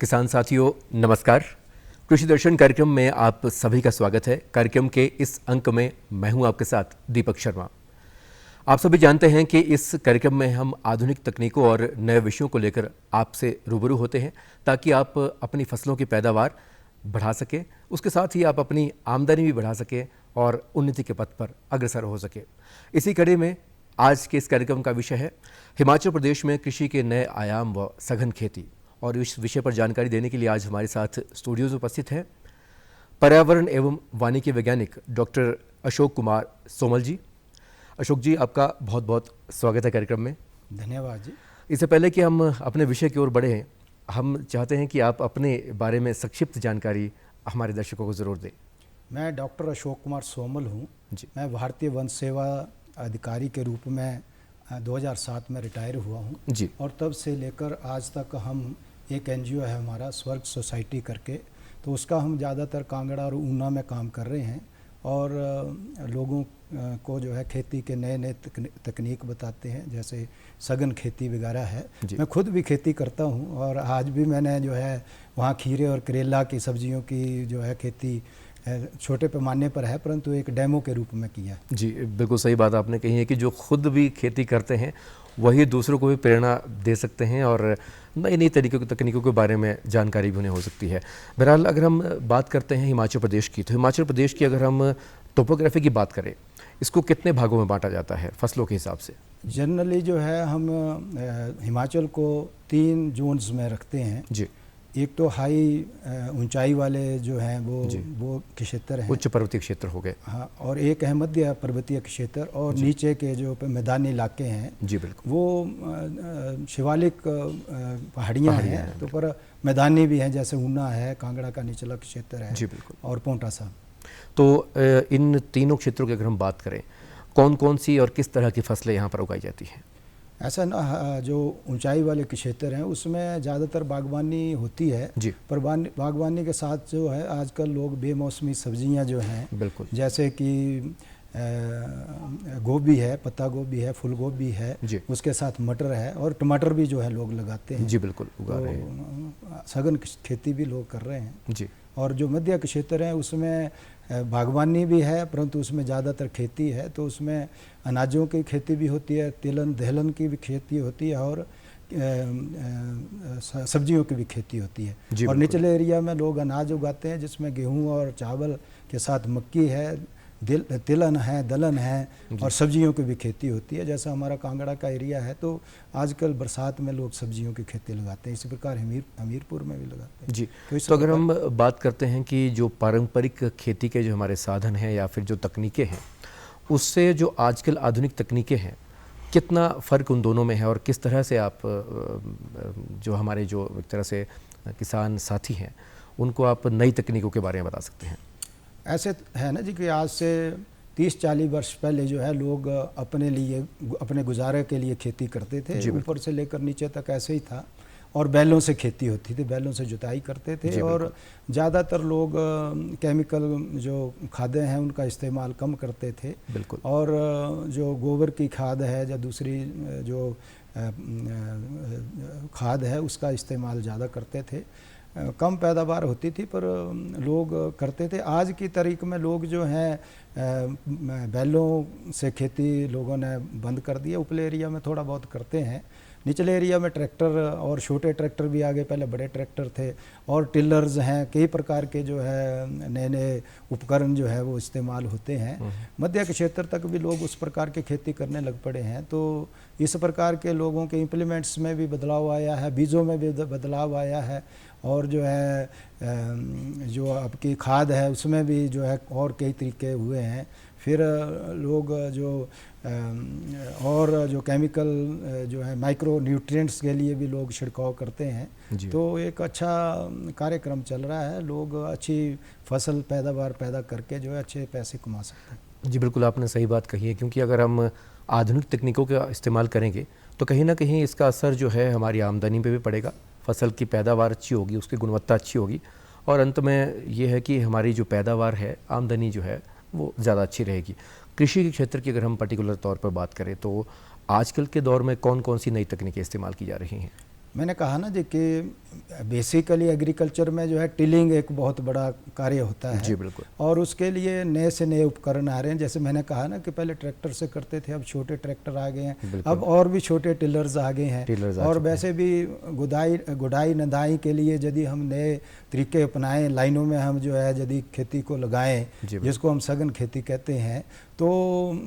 किसान साथियों नमस्कार। कृषि दर्शन कार्यक्रम में आप सभी का स्वागत है। कार्यक्रम के इस अंक में मैं हूं आपके साथ दीपक शर्मा। आप सभी जानते हैं कि इस कार्यक्रम में हम आधुनिक तकनीकों और नए विषयों को लेकर आपसे रूबरू होते हैं ताकि आप अपनी फसलों की पैदावार बढ़ा सकें, उसके साथ ही आप अपनी आमदनी भी बढ़ा सकें और उन्नति के पथ पर अग्रसर हो सके। इसी कड़ी में आज के इस कार्यक्रम का विषय है हिमाचल प्रदेश में कृषि के नए आयाम व सघन खेती। और इस विषय पर जानकारी देने के लिए आज हमारे साथ स्टूडियोज उपस्थित हैं पर्यावरण एवं वानिकी वैज्ञानिक डॉक्टर अशोक कुमार सोमल जी। अशोक जी, आपका बहुत बहुत स्वागत है कार्यक्रम में। धन्यवाद जी। इससे पहले कि हम अपने विषय की ओर बढ़ें, हम चाहते हैं कि आप अपने बारे में संक्षिप्त जानकारी हमारे दर्शकों को ज़रूर दें। मैं डॉक्टर अशोक कुमार सोमल हूँ जी। मैं भारतीय वन सेवा अधिकारी के रूप में 2007 में रिटायर हुआ हूँ जी। और तब से लेकर आज तक हम एक एनजीओ है हमारा स्वर्ग सोसाइटी करके, तो उसका हम ज़्यादातर कांगड़ा और ऊना में काम कर रहे हैं और लोगों को जो है खेती के नए नए तकनीक बताते हैं, जैसे सघन खेती वगैरह है। मैं खुद भी खेती करता हूं और आज भी मैंने जो है वहाँ खीरे और करेला की सब्जियों की जो है खेती छोटे पैमाने पर है, परंतु एक डेमो के रूप में किया। जी, बिल्कुल सही बात आपने कही है कि जो खुद भी खेती करते हैं वही दूसरों को भी प्रेरणा दे सकते हैं और नई नई तकनीकों के बारे में जानकारी भी उन्हें हो सकती है। बहरहाल, अगर हम बात करते हैं हिमाचल प्रदेश की, तो हिमाचल प्रदेश की अगर हम टोपोग्राफी की बात करें, इसको कितने भागों में बांटा जाता है फसलों के हिसाब से? जनरली जो है हम हिमाचल को 3 जोन्स में रखते हैं जी। एक तो हाई ऊंचाई वाले जो हैं वो क्षेत्र हैं, उच्च पर्वतीय क्षेत्र हो गए। हाँ, और एक है मध्य पर्वतीय क्षेत्र और नीचे के जो मैदानी इलाके हैं जी बिल्कुल, वो शिवालिक पहाड़ियाँ हैं, तो पर मैदानी भी हैं, जैसे ऊना है, कांगड़ा का निचला क्षेत्र है। जी बिल्कुल। और पोंटा साहब। तो इन तीनों क्षेत्रों की अगर हम बात करें, कौन कौन सी और किस तरह की फसलें यहाँ पर उगाई जाती हैं? ऐसा ना, जो ऊंचाई वाले क्षेत्र हैं उसमें ज़्यादातर बागवानी होती है जी। पर बागवानी के साथ जो है आजकल लोग बेमौसमी सब्जियां जो हैं, बिल्कुल, जैसे कि गोभी है, पत्ता गोभी है, फूल गोभी है, उसके साथ मटर है और टमाटर भी जो है लोग लगाते हैं। जी बिल्कुल, उगा रहे हैं। सघन खेती भी लोग कर रहे हैं जी। और जो मध्य क्षेत्र है उसमें बागवानी भी है, परंतु उसमें ज़्यादातर खेती है, तो उसमें अनाजों की खेती भी होती है, तिलन दहलन की भी खेती होती है और सब्जियों की भी खेती होती है। और निचले एरिया में लोग अनाज उगाते हैं जिसमें गेहूं और चावल के साथ मक्की है, तिलन है, दलहन है और सब्जियों की भी खेती होती है। जैसा हमारा कांगड़ा का एरिया है तो आजकल बरसात में लोग सब्जियों की खेती लगाते हैं, इसी प्रकार हमीरपुर में भी लगाते हैं जी। तो अगर हम बात करते हैं कि जो पारंपरिक खेती के जो हमारे साधन हैं या फिर जो तकनीकें हैं, उससे जो आजकल आधुनिक तकनीकें हैं, कितना फ़र्क उन दोनों में है और किस तरह से आप जो हमारे जो एक तरह से किसान साथी हैं उनको आप नई तकनीकों के बारे में बता सकते हैं? ऐसे है ना जी कि आज से 30-40 वर्ष पहले जो है लोग अपने लिए, अपने गुजारे के लिए खेती करते थे, ऊपर से लेकर नीचे तक ऐसे ही था और बैलों से खेती होती थी, बैलों से जुताई करते थे और ज़्यादातर लोग केमिकल जो खादें हैं उनका इस्तेमाल कम करते थे। बिल्कुल। और जो गोबर की खाद है या दूसरी जो खाद है उसका इस्तेमाल ज़्यादा करते थे। कम पैदावार होती थी पर लोग करते थे। आज की तारीख में लोग जो हैं बैलों से खेती लोगों ने बंद कर दिया, उपले एरिया में थोड़ा बहुत करते हैं, निचले एरिया में ट्रैक्टर और छोटे ट्रैक्टर भी आ गए, पहले बड़े ट्रैक्टर थे और टिलर्स हैं, कई प्रकार के जो है नए नए उपकरण जो है वो इस्तेमाल होते हैं। मध्य क्षेत्र तक भी लोग उस प्रकार की खेती करने लग पड़े हैं, तो इस प्रकार के लोगों के इम्प्लीमेंट्स में भी बदलाव आया है, बीजों में भी बदलाव आया है और जो है जो आपकी खाद है उसमें भी जो है और कई तरीके हुए हैं। फिर लोग जो और जो केमिकल जो है माइक्रो न्यूट्रिएंट्स के लिए भी लोग छिड़काव करते हैं, तो एक अच्छा कार्यक्रम चल रहा है। लोग अच्छी फसल पैदावार पैदा करके जो है अच्छे पैसे कमा सकते हैं। जी बिल्कुल, आपने सही बात कही है, क्योंकि अगर हम आधुनिक तकनीकों का इस्तेमाल करेंगे तो कहीं ना कहीं इसका असर जो है हमारी आमदनी पे भी पड़ेगा, फसल की पैदावार अच्छी होगी, उसकी गुणवत्ता अच्छी होगी और अंत में ये है कि हमारी जो पैदावार है, आमदनी जो है वो ज़्यादा अच्छी रहेगी। कृषि के क्षेत्र की अगर हम पर्टिकुलर तौर पर बात करें तो आजकल के दौर में कौन कौन सी नई तकनीकें इस्तेमाल की जा रही हैं? मैंने कहा ना जी कि बेसिकली एग्रीकल्चर में जो है टिलिंग एक बहुत बड़ा कार्य होता है जी बिल्कुल। और उसके लिए नए से नए उपकरण आ रहे हैं। जैसे मैंने कहा ना कि पहले ट्रैक्टर से करते थे, अब छोटे ट्रैक्टर आ गए हैं, अब और भी छोटे टिलर्स आ गए हैं। और वैसे भी गुड़ाई नदाई के लिए यदि हम नए तरीके अपनाएं, लाइनों में हम जो है यदि खेती को लगाएं, जिसको हम सघन खेती कहते हैं, तो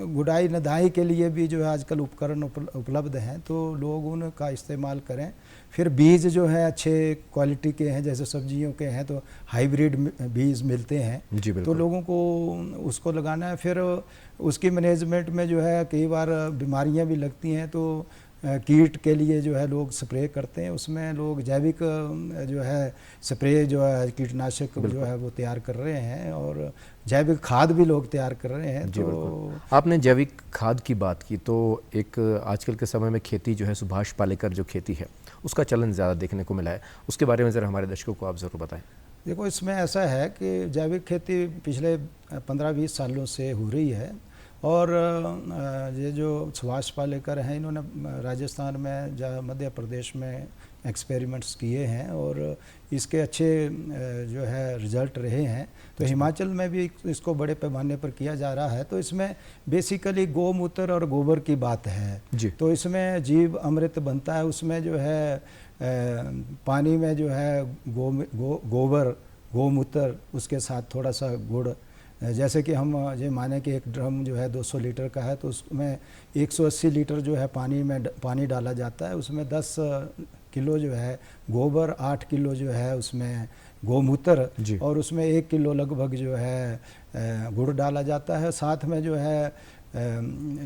गुड़ाई नदाई के लिए भी जो है आजकल उपकरण उपलब्ध हैं, तो लोग उनका इस्तेमाल करें। फिर बीज जो है अच्छे क्वालिटी के हैं, जैसे सब्जियों के हैं तो हाइब्रिड बीज मिलते हैं, तो लोगों को उसको लगाना है। फिर उसकी मैनेजमेंट में जो है कई बार बीमारियां भी लगती हैं, तो कीट के लिए जो है लोग स्प्रे करते हैं, उसमें लोग जैविक जो है स्प्रे जो है कीटनाशक जो है वो तैयार कर रहे हैं और जैविक खाद भी लोग तैयार कर रहे हैं। तो आपने जैविक खाद की बात की, तो एक आजकल के समय में खेती जो है सुभाष पालेकर जो खेती है उसका चलन ज़्यादा देखने को मिला है, उसके बारे में ज़रा हमारे दर्शकों को आप ज़रूर बताएं। देखो, इसमें ऐसा है कि जैविक खेती पिछले 15-20 सालों से हो रही है और ये जो सुभाष पालेकर हैं इन्होंने राजस्थान में या मध्य प्रदेश में एक्सपेरिमेंट्स किए हैं और इसके अच्छे जो है रिजल्ट रहे हैं। तो हिमाचल में भी इसको बड़े पैमाने पर किया जा रहा है। तो इसमें बेसिकली गौमूत्र और गोबर की बात है जी। तो इसमें जीव अमृत बनता है। उसमें जो है पानी में जो है गोबर गौमूत्र, उसके साथ थोड़ा सा गुड़, जैसे कि हम ये माने कि एक ड्रम जो है 200 लीटर का है, तो उसमें 180 लीटर जो है पानी डाला जाता है। उसमें 10 किलो जो है गोबर, 8 किलो जो है उसमें गौमूत्र और उसमें 1 किलो लगभग जो है गुड़ डाला जाता है। साथ में जो है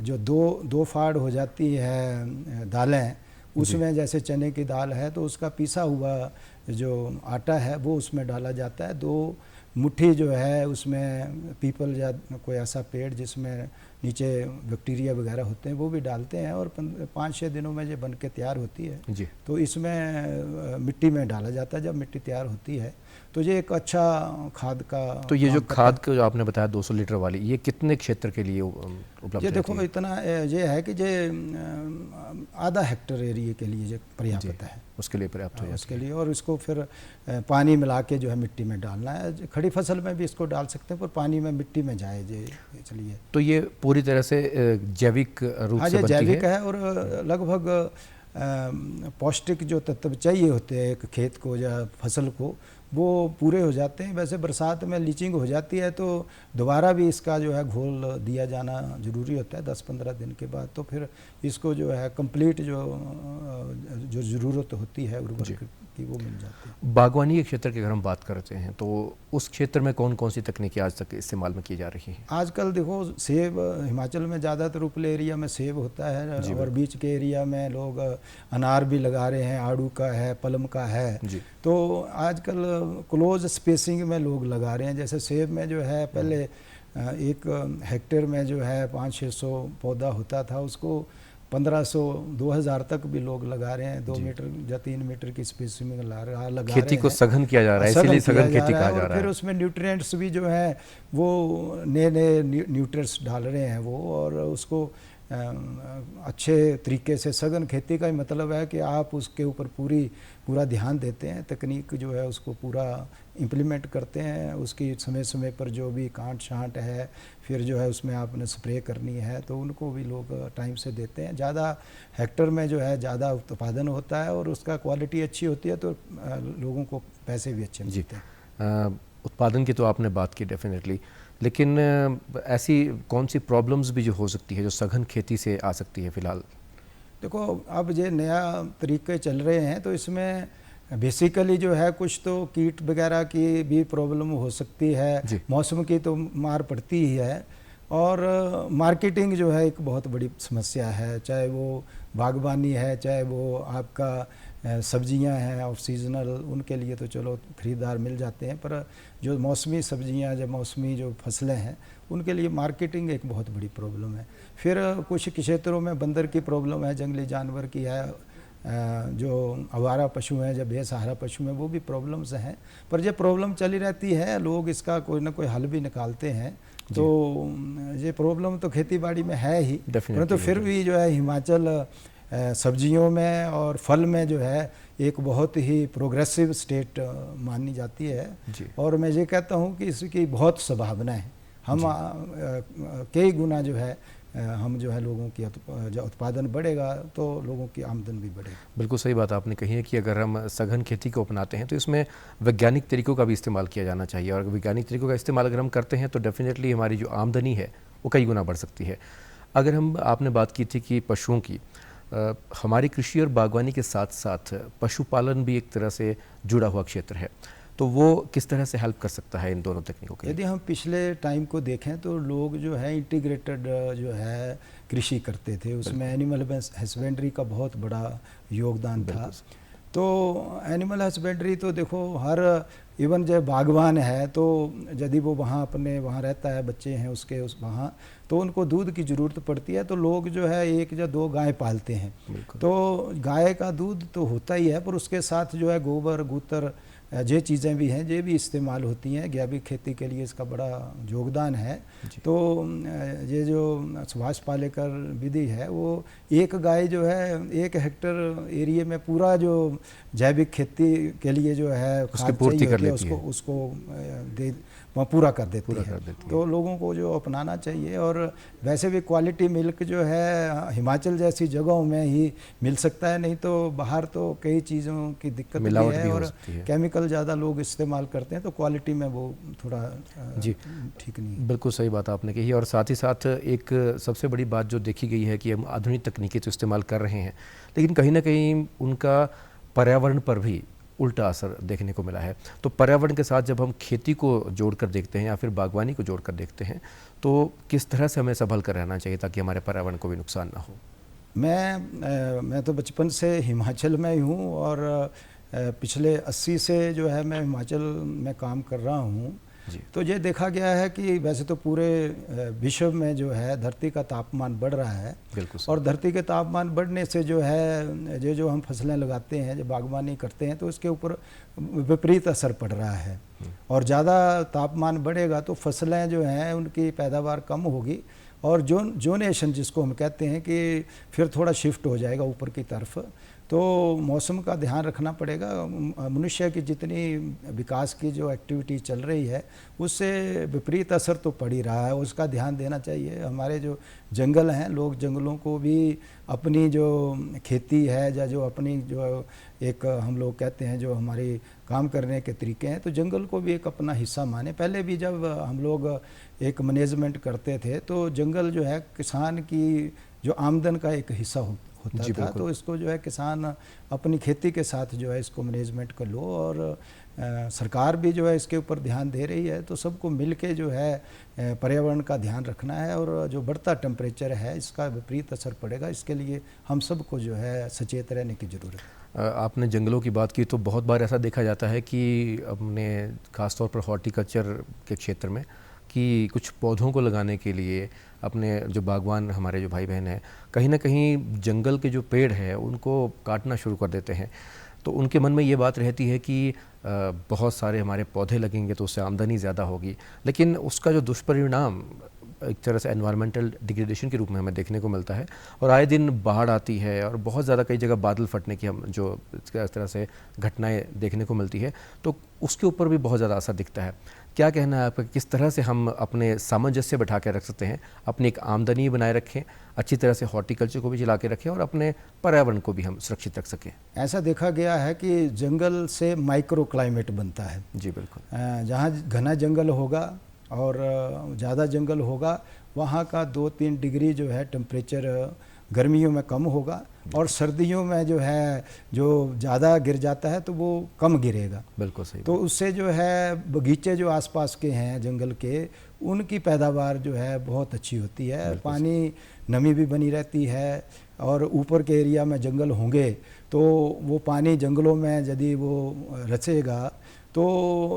जो दो फाड़ हो जाती है दालें, उसमें जैसे चने की दाल है तो उसका पिसा हुआ जो आटा है वो उसमें डाला जाता है। 2 मुट्ठी जो है उसमें पीपल या कोई ऐसा पेड़ जिसमें नीचे बैक्टीरिया वगैरह होते हैं वो भी डालते हैं और 5-6 दिनों में ये बन के तैयार होती है जी। तो इसमें मिट्टी में डाला जाता है। जब मिट्टी तैयार होती है तो ये एक अच्छा खाद का। तो ये जो खाद का जो आपने बताया 200 लीटर वाली, ये कितने क्षेत्र के लिए उपलब्ध? ये देखो इतना ये है कि ये आधा हेक्टेयर एरिया के लिए ये पर्याप्त है, उसके लिए पर्याप्त है उसके लिए। और इसको फिर पानी मिला के जो है मिट्टी में डालना है। खड़ी फसल में भी इसको डाल सकते हैं पर पानी में मिट्टी में जाए ये चलिए। तो ये पूरी तरह से जैविक रूप से बनती है? जैविक है और लगभग पौष्टिक जो तत्व चाहिए होते हैं एक खेत को या फसल को वो पूरे हो जाते हैं। वैसे बरसात में लीचिंग हो जाती है तो दोबारा भी इसका जो है घोल दिया जाना ज़रूरी होता है 10-15 दिन के बाद। तो फिर इसको जो है कंप्लीट जो ज़रूरत होती है उर्वरक की वो मिल जाती है। बागवानी के क्षेत्र की अगर हम बात करते हैं तो उस क्षेत्र में कौन कौन सी तकनीकें आज तक इस्तेमाल में की जा रही हैं? आजकल देखो सेब, हिमाचल में ज़्यादातर उपले एरिया में सेब होता है और बीच के एरिया में लोग अनार भी लगा रहे हैं, आड़ू का है, पलम का है। तो आजकल क्लोज स्पेसिंग में लोग लगा रहे हैं। जैसे सेब में जो है पहले 1 हेक्टेयर में जो है 500-600 पौधा होता था, उसको 1500-2000 तक भी लोग लगा रहे हैं। 2 मीटर या 3 मीटर की स्पेसिंग में लगा रहे हैं। खेती को सघन किया जा रहा है, इसीलिए सघन खेती कहा जा रहा है। फिर उसमें न्यूट्रिएंट्स भी जो है वो नए न्यूट्रिएंट्स डाल रहे हैं वो, और उसको अच्छे तरीके से सघन खेती का ही मतलब है कि आप उसके ऊपर पूरा ध्यान देते हैं, तकनीक जो है उसको पूरा इम्प्लीमेंट करते हैं। उसकी समय समय पर जो भी कांट छांट है, फिर जो है उसमें आपने स्प्रे करनी है तो उनको भी लोग टाइम से देते हैं। ज़्यादा हेक्टर में जो है ज़्यादा उत्पादन होता है और उसका क्वालिटी अच्छी होती है तो लोगों को पैसे भी अच्छे मिलते हैं। उत्पादन की तो आपने बात की डेफिनेटली, लेकिन ऐसी कौन सी प्रॉब्लम्स भी जो हो सकती है जो सघन खेती से आ सकती है फिलहाल? देखो, अब ये नया तरीके चल रहे हैं तो इसमें बेसिकली जो है कुछ तो कीट वगैरह की भी प्रॉब्लम हो सकती है, मौसम की तो मार पड़ती ही है, और मार्केटिंग जो है एक बहुत बड़ी समस्या है। चाहे वो बागबानी है, चाहे वो आपका सब्जियां हैं ऑफ सीजनल, उनके लिए तो चलो ख़रीदार मिल जाते हैं, पर जो मौसमी सब्जियां, जो मौसमी जो फसलें हैं उनके लिए मार्केटिंग एक बहुत बड़ी प्रॉब्लम है। फिर कुछ क्षेत्रों में बंदर की प्रॉब्लम है, जंगली जानवर की है, जो आवारा पशु हैं, जो बेसहारा पशु हैं, वो भी प्रॉब्लम्स हैं। पर ये प्रॉब्लम चली रहती है, लोग इसका कोई ना कोई हल भी निकालते हैं। तो ये प्रॉब्लम तो खेती बाड़ी में है ही, परंतु फिर भी जो है हिमाचल सब्जियों में और फल में जो है एक बहुत ही प्रोग्रेसिव स्टेट मानी जाती है। और मैं ये कहता हूँ कि इसकी बहुत संभावना है। हम कई गुना जो है हम जो है लोगों की उत्पादन बढ़ेगा तो लोगों की आमदन भी बढ़ेगी। बिल्कुल सही बात आपने कही है कि अगर हम सघन खेती को अपनाते हैं तो इसमें वैज्ञानिक तरीकों का भी इस्तेमाल किया जाना चाहिए, और वैज्ञानिक तरीकों का इस्तेमाल अगर हम करते हैं तो डेफिनेटली हमारी जो आमदनी है वो कई गुना बढ़ सकती है। अगर हम आपने बात की थी कि पशुओं की, हमारी कृषि और बागवानी के साथ साथ पशुपालन भी एक तरह से जुड़ा हुआ क्षेत्र है, तो वो किस तरह से हेल्प कर सकता है इन दोनों तकनीकों के? यदि हम पिछले टाइम को देखें तो लोग जो है इंटीग्रेटेड जो है कृषि करते थे, उसमें एनिमल हस्बेंड्री का बहुत बड़ा योगदान था। तो एनिमल हस्बेंड्री तो देखो हर इवन जब बागवान है तो यदि वो वहाँ रहता है, बच्चे हैं उसके वहाँ, तो उनको दूध की ज़रूरत पड़ती है, तो लोग जो है 1 या 2 गाय पालते हैं। तो गाय का दूध तो होता ही है, पर उसके साथ जो है गोबर गूतर ये चीज़ें भी हैं, ये भी इस्तेमाल होती हैं। जैविक खेती के लिए इसका बड़ा योगदान है। तो ये जो सुभाष पालेकर विधि है वो एक गाय जो है 1 हेक्टेयर एरिया में पूरा जो जैविक खेती के लिए जो है उसकी पूर्ति कर लेती है, उसको पूरा कर देती है। तो लोगों को जो अपनाना चाहिए। और वैसे भी क्वालिटी मिल्क जो है हिमाचल जैसी जगहों में ही मिल सकता है, नहीं तो बाहर तो कई चीज़ों की दिक्कत भी है और केमिकल ज़्यादा लोग इस्तेमाल करते हैं, तो क्वालिटी में वो थोड़ा जी ठीक नहीं है। बिल्कुल सही बात आपने कही। और साथ ही साथ एक सबसे बड़ी बात जो देखी गई है कि हम आधुनिक तकनीकी तो इस्तेमाल कर रहे हैं, लेकिन कहीं ना कहीं उनका पर्यावरण पर भी उल्टा असर देखने को मिला है। तो पर्यावरण के साथ जब हम खेती को जोड़कर देखते हैं या फिर बागवानी को जोड़कर देखते हैं, तो किस तरह से हमें संभल कर रहना चाहिए ताकि हमारे पर्यावरण को भी नुकसान ना हो? मैं तो बचपन से हिमाचल में ही हूँ और पिछले 80 से जो है मैं हिमाचल में काम कर रहा हूँ। तो ये देखा गया है कि वैसे तो पूरे विश्व में जो है धरती का तापमान बढ़ रहा है, और धरती के तापमान बढ़ने से जो है जो हम फसलें लगाते हैं, जो बागवानी करते हैं, तो इसके ऊपर विपरीत असर पड़ रहा है। और ज़्यादा तापमान बढ़ेगा तो फसलें जो हैं उनकी पैदावार कम होगी, और जोनेशन जिसको हम कहते हैं कि फिर थोड़ा शिफ्ट हो जाएगा ऊपर की तरफ। तो मौसम का ध्यान रखना पड़ेगा। मनुष्य की जितनी विकास की जो एक्टिविटी चल रही है उससे विपरीत असर तो पड़ ही रहा है, उसका ध्यान देना चाहिए। हमारे जो जंगल हैं, लोग जंगलों को भी अपनी जो खेती है या जो अपनी जो एक हम लोग कहते हैं जो हमारी काम करने के तरीके हैं, तो जंगल को भी एक अपना हिस्सा माने। पहले भी जब हम लोग एक मैनेजमेंट करते थे तो जंगल जो है किसान की जो आमदन का एक हिस्सा होता था। तो इसको जो है किसान अपनी खेती के साथ जो है इसको मैनेजमेंट कर लो, और सरकार भी जो है इसके ऊपर ध्यान दे रही है। तो सबको मिल के जो है पर्यावरण का ध्यान रखना है, और जो बढ़ता टेम्परेचर है इसका विपरीत असर पड़ेगा, इसके लिए हम सबको जो है सचेत रहने की ज़रूरत है। आपने जंगलों की बात की, तो बहुत बार ऐसा देखा जाता है कि अपने खासतौर पर हॉर्टिकल्चर के क्षेत्र में कि कुछ पौधों को लगाने के लिए अपने जो बागवान हमारे जो भाई बहन हैं कहीं ना कहीं जंगल के जो पेड़ हैं उनको काटना शुरू कर देते हैं। तो उनके मन में ये बात रहती है कि बहुत सारे हमारे पौधे लगेंगे तो उससे आमदनी ज़्यादा होगी, लेकिन उसका जो दुष्परिणाम एक तरह से एनवायरमेंटल डिग्रेडेशन के रूप में हमें देखने को मिलता है। और आए दिन बाढ़ आती है और बहुत ज़्यादा कई जगह बादल फटने की हम जो इस तरह से घटनाएं देखने को मिलती है, तो उसके ऊपर भी बहुत ज़्यादा असर दिखता है। क्या कहना है आपका, किस तरह से हम अपने सामंजस्य बैठा के रख सकते हैं, अपनी एक आमदनी बनाए रखें, अच्छी तरह से हॉर्टिकल्चर को भी चला के रखें और अपने पर्यावरण को भी हम सुरक्षित रख सकें? ऐसा देखा गया है कि जंगल से माइक्रो क्लाइमेट बनता है। जी बिल्कुल। जहाँ घना जंगल होगा और ज़्यादा जंगल होगा वहाँ का 2-3 डिग्री जो है टेम्परेचर गर्मियों में कम होगा, और सर्दियों में जो है जो ज़्यादा गिर जाता है तो वो कम गिरेगा। बिल्कुल सही। तो उससे जो है बगीचे जो आसपास के हैं जंगल के, उनकी पैदावार जो है बहुत अच्छी होती है, पानी नमी भी बनी रहती है, और ऊपर के एरिया में जंगल होंगे तो वो पानी जंगलों में यदि वो रचेगा तो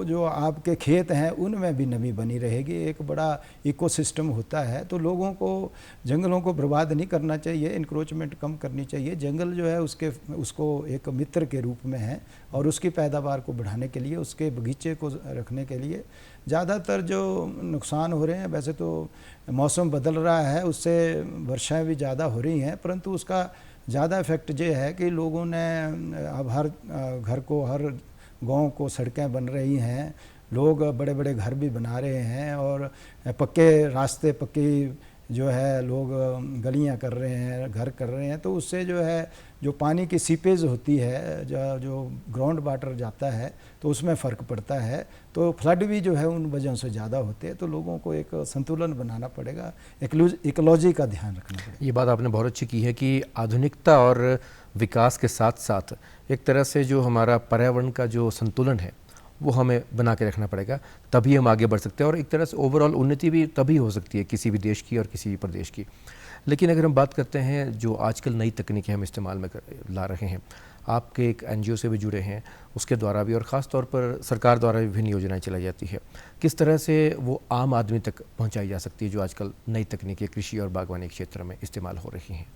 जो आपके खेत हैं उनमें भी नमी बनी रहेगी, एक बड़ा इकोसिस्टम होता है। तो लोगों को जंगलों को बर्बाद नहीं करना चाहिए, इंक्रोचमेंट कम करनी चाहिए। जंगल जो है उसको एक मित्र के रूप में है, और उसकी पैदावार को बढ़ाने के लिए, उसके बगीचे को रखने के लिए ज़्यादातर जो नुकसान हो रहे हैं, वैसे तो मौसम बदल रहा है उससे वर्षाएं भी ज़्यादा हो रही हैं, परंतु उसका ज़्यादा इफेक्ट ये है कि लोगों ने अब हर घर को, हर गांव को सड़कें बन रही हैं, लोग बड़े बड़े घर भी बना रहे हैं और पक्के रास्ते, पक्की जो है लोग गलियां कर रहे हैं, घर कर रहे हैं, तो उससे जो है जो पानी की सीपेज होती है, जो ग्राउंड वाटर जाता है, तो उसमें फ़र्क पड़ता है। तो फ्लड भी जो है उन वजहों से ज़्यादा होते हैं। तो लोगों को एक संतुलन बनाना पड़ेगा, इकोलॉजी का ध्यान रखना पड़ेगा। ये बात आपने बहुत अच्छी की है कि आधुनिकता और विकास के साथ साथ एक तरह से जो हमारा पर्यावरण का जो संतुलन है वो हमें बना के रखना पड़ेगा, तभी हम आगे बढ़ सकते हैं और एक तरह से ओवरऑल उन्नति भी तभी हो सकती है किसी भी देश की और किसी भी प्रदेश की। लेकिन अगर हम बात करते हैं जो आजकल नई तकनीकें हम इस्तेमाल में ला रहे हैं, आपके एक एनजीओ से भी जुड़े हैं, उसके द्वारा भी और ख़ास तौर पर सरकार द्वारा भी विभिन्न योजनाएं चलाई जाती है, किस तरह से वो आम आदमी तक पहुंचाई जा सकती है जो आजकल नई तकनीकें कृषि और बागवानी क्षेत्र में इस्तेमाल हो रही हैं?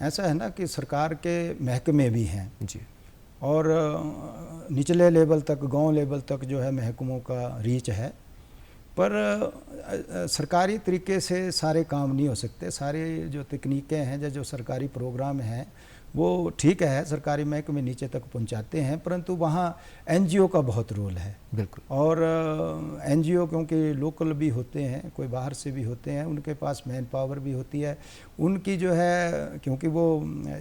ऐसा है ना कि सरकार के महकमे भी हैं जी, और निचले लेवल तक, गांव लेवल तक जो है महकमों का रीच है, पर सरकारी तरीके से सारे काम नहीं हो सकते। सारे जो तकनीकें हैं, जो सरकारी प्रोग्राम हैं, वो ठीक है, सरकारी महकमे नीचे तक पहुंचाते हैं, परंतु वहाँ एनजीओ का बहुत रोल है। बिल्कुल। और एनजीओ क्योंकि लोकल भी होते हैं, कोई बाहर से भी होते हैं, उनके पास मैन पावर भी होती है, उनकी जो है, क्योंकि वो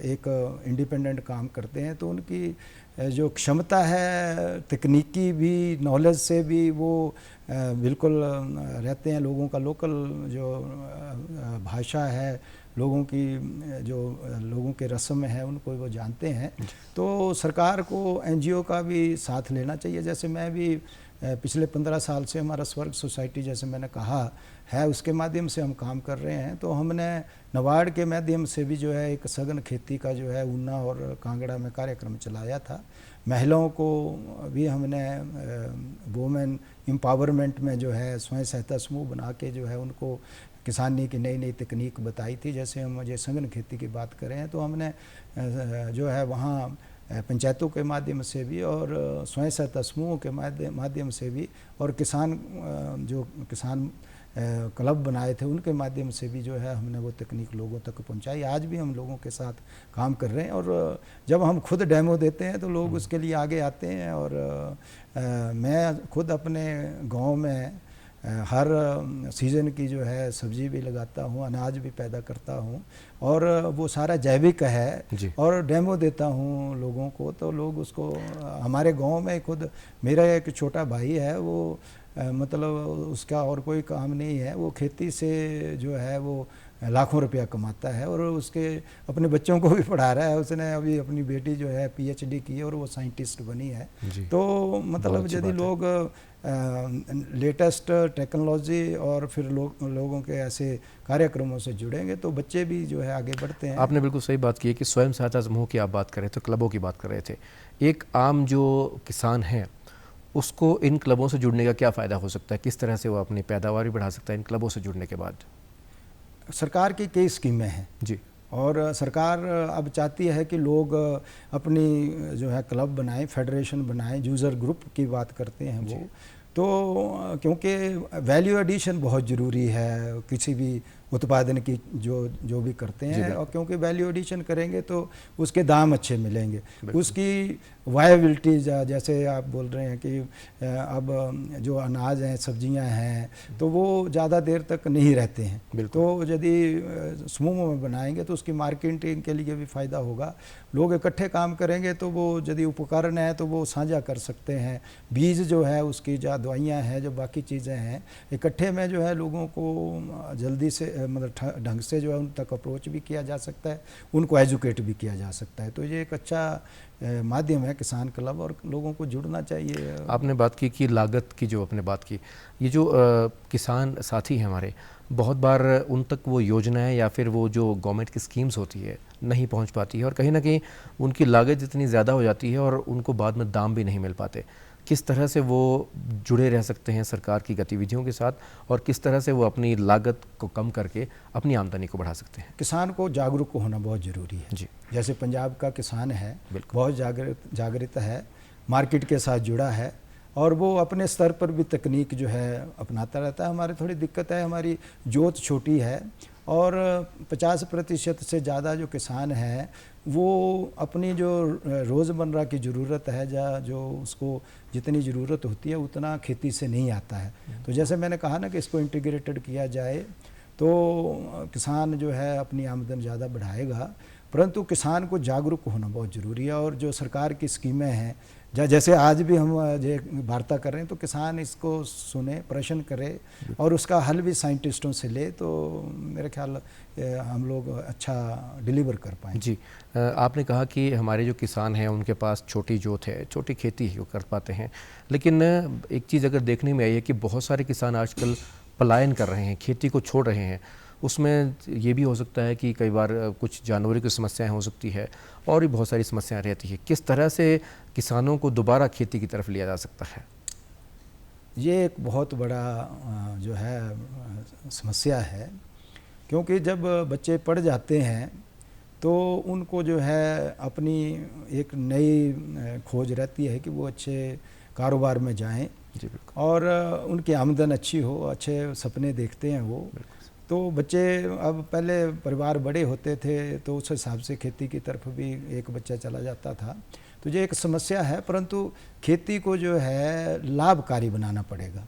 एक इंडिपेंडेंट काम करते हैं, तो उनकी जो क्षमता है तकनीकी भी, नॉलेज से भी वो बिल्कुल रहते हैं। लोगों का लोकल जो भाषा है, लोगों की जो लोगों के रस्म है, उनको वो जानते हैं। तो सरकार को एनजीओ का भी साथ लेना चाहिए। जैसे मैं भी पिछले 15 साल से हमारा स्वर्ग सोसाइटी, जैसे मैंने कहा है, उसके माध्यम से हम काम कर रहे हैं। तो हमने नबार्ड के माध्यम से भी जो है एक सघन खेती का जो है ऊना और कांगड़ा में कार्यक्रम चलाया था। महिलाओं को भी हमने वुमेन एम्पावरमेंट में जो है स्वयं सहायता समूह बना के जो है उनको किसानी की नई नई तकनीक बताई थी। जैसे हम मुझे सघन खेती की बात करें तो हमने जो है वहाँ पंचायतों के माध्यम से भी और स्वयं सहायता समूहों के माध्यम से भी और किसान क्लब बनाए थे, उनके माध्यम से भी जो है हमने वो तकनीक लोगों तक पहुंचाई। आज भी हम लोगों के साथ काम कर रहे हैं और जब हम खुद डेमो देते हैं तो लोग उसके लिए आगे आते हैं। और मैं खुद अपने गांव में हर सीज़न की जो है सब्जी भी लगाता हूँ, अनाज भी पैदा करता हूँ और वो सारा जैविक है और डेमो देता हूँ लोगों को। तो लोग उसको, हमारे गांव में खुद मेरा एक छोटा भाई है, वो मतलब उसका और कोई काम नहीं है, वो खेती से जो है वो लाखों रुपया कमाता है और उसके अपने बच्चों को भी पढ़ा रहा है। उसने अभी अपनी बेटी जो है पीएचडी की और वो साइंटिस्ट बनी है। तो मतलब यदि लोग लेटेस्ट टेक्नोलॉजी और फिर लोगों के ऐसे कार्यक्रमों से जुड़ेंगे तो बच्चे भी जो है आगे बढ़ते हैं। आपने बिल्कुल सही बात की है कि स्वयं सहायता समूह की आप बात कर रहे थे, क्लबों की बात कर रहे थे। एक आम जो किसान है उसको इन क्लबों से जुड़ने का क्या फ़ायदा हो सकता है? किस तरह से वो अपनी पैदावार भी बढ़ा सकता है इन क्लबों से जुड़ने के बाद? सरकार की कई स्कीमें हैं जी, और सरकार अब चाहती है कि लोग अपनी जो है क्लब बनाएं, फेडरेशन बनाएं, यूज़र ग्रुप की बात करते हैं वो। तो क्योंकि वैल्यू एडिशन बहुत ज़रूरी है किसी भी उत्पादन की जो भी करते हैं, और क्योंकि वैल्यू एडिशन करेंगे तो उसके दाम अच्छे मिलेंगे, उसकी वायबिलिटी, जैसे आप बोल रहे हैं कि अब जो अनाज हैं, सब्जियां हैं, तो वो ज़्यादा देर तक नहीं रहते हैं। तो यदि समूह में बनाएंगे तो उसकी मार्केटिंग के लिए भी फ़ायदा होगा। लोग इकट्ठे काम करेंगे तो वो यदि उपकरण है तो वो साझा कर सकते हैं, बीज जो है उसकी, जो दवाइयाँ हैं, जो बाकी चीज़ें हैं, इकट्ठे में जो है लोगों को जल्दी से मतलब ढंग से जो है उन तक अप्रोच भी किया जा सकता है, उनको एजुकेट भी किया जा सकता है। तो ये एक अच्छा माध्यम है किसान क्लब और लोगों को जुड़ना चाहिए। आपने बात की कि लागत की, जो आपने बात की, ये जो किसान साथी हैं हमारे, बहुत बार उन तक वो योजनाएं या फिर वो जो गवर्नमेंट की स्कीम्स होती है नहीं पहुंच पाती है और कहीं ना कहीं उनकी लागत इतनी ज़्यादा हो जाती है और उनको बाद में दाम भी नहीं मिल पाते। किस तरह से वो जुड़े रह सकते हैं सरकार की गतिविधियों के साथ और किस तरह से वो अपनी लागत को कम करके अपनी आमदनी को बढ़ा सकते हैं? किसान को जागरूक होना बहुत ज़रूरी है जी। जैसे पंजाब का किसान है, बहुत जागृत है, मार्केट के साथ जुड़ा है, और वो अपने स्तर पर भी तकनीक जो है अपनाता रहता है। हमारी थोड़ी दिक्कत है, हमारी जोत छोटी है और 50% से ज़्यादा जो किसान हैं वो अपनी जो रोज़मर्रा की ज़रूरत है जो उसको जितनी ज़रूरत होती है उतना खेती से नहीं आता है। तो जैसे मैंने कहा ना कि इसको इंटीग्रेटेड किया जाए तो किसान जो है अपनी आमदन ज़्यादा बढ़ाएगा, परंतु किसान को जागरूक होना बहुत ज़रूरी है। और जो सरकार की स्कीमें हैं जैसे आज भी हम वार्ता कर रहे हैं, तो किसान इसको सुने, प्रश्न करे और उसका हल भी साइंटिस्टों से ले, तो मेरे ख्याल हम लोग अच्छा डिलीवर कर पाएँ। जी, आपने कहा कि हमारे जो किसान हैं उनके पास छोटी जोत है, छोटी खेती ही वो कर पाते हैं, लेकिन एक चीज़ अगर देखने में आई है कि बहुत सारे किसान आजकल पलायन कर रहे हैं, खेती को छोड़ रहे हैं। उसमें ये भी हो सकता है कि कई बार कुछ जानवरों की समस्याएं हो सकती है और भी बहुत सारी समस्याएं रहती है। किस तरह से किसानों को दोबारा खेती की तरफ लिया जा सकता है? ये एक बहुत बड़ा जो है समस्या है, क्योंकि जब बच्चे पढ़ जाते हैं तो उनको जो है अपनी एक नई खोज रहती है कि वो अच्छे कारोबार में जाएं। जी बिल्कुल। और उनकी आमदन अच्छी हो, अच्छे सपने देखते हैं वो। तो बच्चे, अब पहले परिवार बड़े होते थे तो उस हिसाब से खेती की तरफ भी एक बच्चा चला जाता था। तो ये एक समस्या है, परंतु खेती को जो है लाभकारी बनाना पड़ेगा।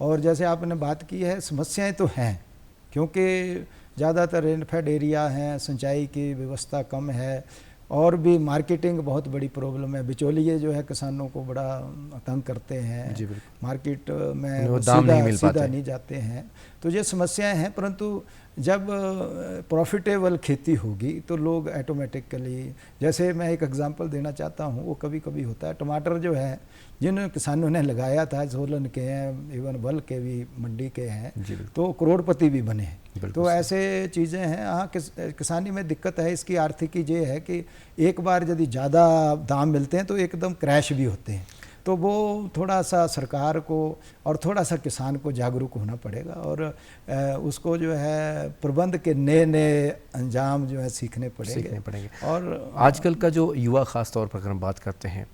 और जैसे आपने बात की है, समस्याएं तो हैं, क्योंकि ज़्यादातर रेनफेड एरिया हैं, सिंचाई की व्यवस्था कम है और भी मार्केटिंग बहुत बड़ी प्रॉब्लम है। बिचौलिए जो है किसानों को बड़ा तंग करते हैं, मार्केट में सीधा नहीं जाते हैं। तो ये समस्याएं हैं, परंतु जब प्रॉफिटेबल खेती होगी तो लोग ऑटोमेटिकली, जैसे मैं एक एग्जांपल देना चाहता हूँ, वो कभी कभी होता है, टमाटर जो है जिन किसानों ने लगाया था, सोलन के हैं, इवन बल के भी, मंडी के हैं, तो करोड़पति भी बने हैं। तो ऐसे चीज़ें हैं। हाँ, किसानी में दिक्कत है, इसकी आर्थिकी ये है कि एक बार यदि ज़्यादा दाम मिलते हैं तो एकदम क्रैश भी होते हैं। तो वो थोड़ा सा सरकार को और थोड़ा सा किसान को जागरूक होना पड़ेगा और उसको जो है प्रबंध के नए नए अंजाम जो है सीखने पड़ेंगे। और आजकल का जो युवा ख़ास तौर पर अगर हम बात करते हैं,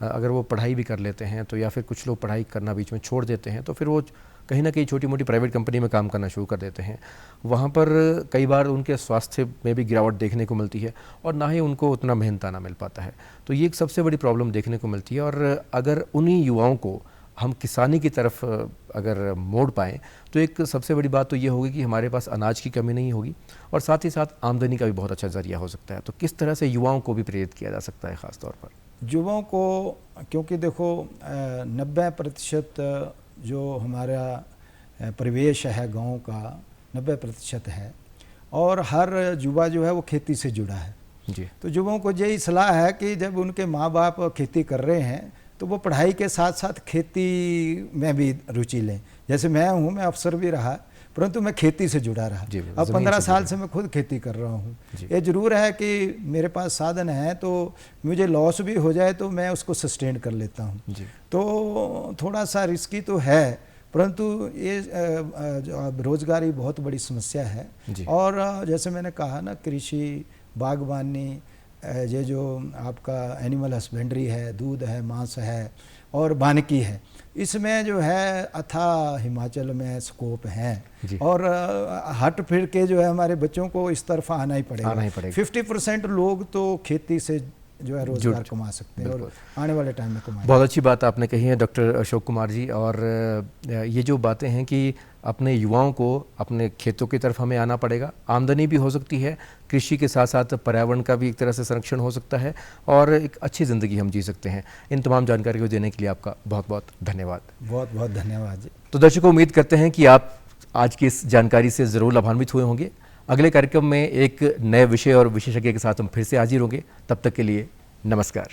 अगर वो पढ़ाई भी कर लेते हैं तो, या फिर कुछ लोग पढ़ाई करना बीच में छोड़ देते हैं, तो फिर वो कहीं ना कहीं छोटी मोटी प्राइवेट कंपनी में काम करना शुरू कर देते हैं। वहाँ पर कई बार उनके स्वास्थ्य में भी गिरावट देखने को मिलती है और ना ही उनको उतना मेहनताना मिल पाता है। तो ये एक सबसे बड़ी प्रॉब्लम देखने को मिलती है। और अगर उन्हीं युवाओं को हम किसानी की तरफ अगर मोड़ पाएँ तो एक सबसे बड़ी बात तो ये होगी कि हमारे पास अनाज की कमी नहीं होगी और साथ ही साथ आमदनी का भी बहुत अच्छा ज़रिया हो सकता है। तो किस तरह से युवाओं को भी प्रेरित किया जा सकता है ख़ास तौर पर? युवाओं को, क्योंकि देखो 90% जो हमारा परिवेश है गांव का 90% है और हर युवा जो है वो खेती से जुड़ा है। जी। तो युवाओं को यही सलाह है कि जब उनके माँ बाप खेती कर रहे हैं तो वो पढ़ाई के साथ साथ खेती में भी रुचि लें। जैसे मैं हूँ, मैं अफसर भी रहा, परंतु मैं खेती से जुड़ा रहा। अब 15 साल से मैं खुद खेती कर रहा हूँ। ये जरूर है कि मेरे पास साधन है तो मुझे लॉस भी हो जाए तो मैं उसको सस्टेन कर लेता हूँ। तो थोड़ा सा रिस्की तो है, परंतु ये रोजगारी बहुत बड़ी समस्या है। और जैसे मैंने कहा ना, कृषि, बागवानी, ये जो आपका एनिमल हस्बेंड्री है, दूध है, मांस है और वानिकी है, इसमें जो है अथाह हिमाचल में स्कोप है। और हट फिर के जो है हमारे बच्चों को इस तरफ आना ही पड़ेगा। 50% लोग तो खेती से जो है रोजगार कमा सकते हैं और आने वाले टाइम में कमाएंगे। बहुत अच्छी बात आपने कही है डॉक्टर अशोक कुमार जी। और ये जो बातें हैं कि अपने युवाओं को अपने खेतों की तरफ हमें आना पड़ेगा, आमदनी भी हो सकती है, कृषि के साथ साथ पर्यावरण का भी एक तरह से संरक्षण हो सकता है और एक अच्छी ज़िंदगी हम जी सकते हैं। इन तमाम जानकारी को देने के लिए आपका बहुत बहुत धन्यवाद। बहुत बहुत धन्यवाद जी। तो दर्शकों, उम्मीद करते हैं कि आप आज की इस जानकारी से ज़रूर लाभान्वित हुए होंगे। अगले कार्यक्रम में एक नए विषय और विशेषज्ञ के साथ हम फिर से हाजिर होंगे। तब तक के लिए नमस्कार।